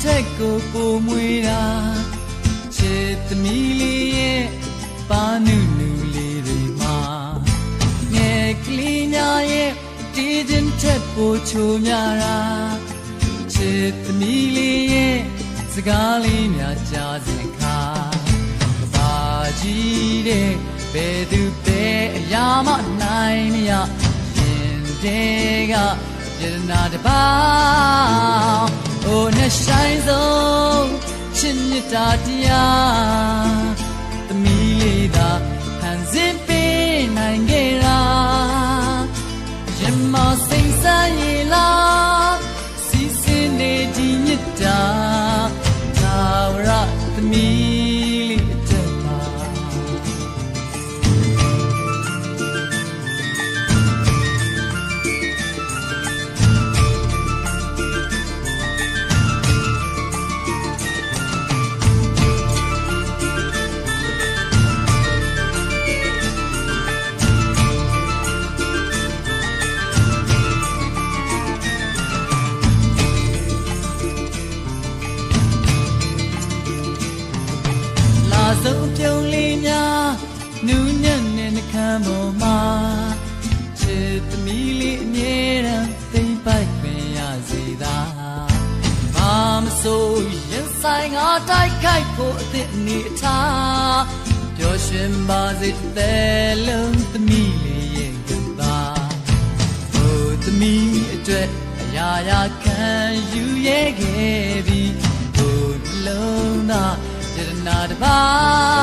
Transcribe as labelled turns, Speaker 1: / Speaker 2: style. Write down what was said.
Speaker 1: ထက်ကိုပိုမွေတာချစ်သမီးလေးရဲ့ပါနုနုလေးတွေမှာငယ်ကလေးများရဲ့တည်ခြင်းထက်ပိုချိုများတာချစ်သမီးလေးရဲ့စကားလေးများကြားစဉ်ခါကဘာကြီးတဲ့ဘယ်သူပဲအရာမနိုင်မရရင်တဲ့ကယရနာတပါအိုနဲ့ဆိုင်ဆုံးချစ်မြတ်တာတရားသမီးလေးသာဟန်စစ်ပေးနိုင်ခဲ့တာရင်မစိမ့်ဆန်းရလားစီစဉ်နေဒီမြတ်တာသာဝရသမီးလေးအတက်ပါဆုံးပြုံးလေးများနူးညံ့တဲ့နှခမ်းပေါ်မှာချစ်သမီးလေးအမြဲတမ်းသိမ့်ပိုက်ခွင့်ရစေသာဘာမဆိုရင်ဆိုင်ငါတိုက်ခိုက်ဖို့အသင့်အနေထားပျော်ရွှင်ပါစေတဲ့လုံးသမီးလေးရဲ့ကဘာဟိုသမီးအတွက်အရာရာခံယူရဲခဲ့ပြီးဟိုလုံးသားယရနာတပါ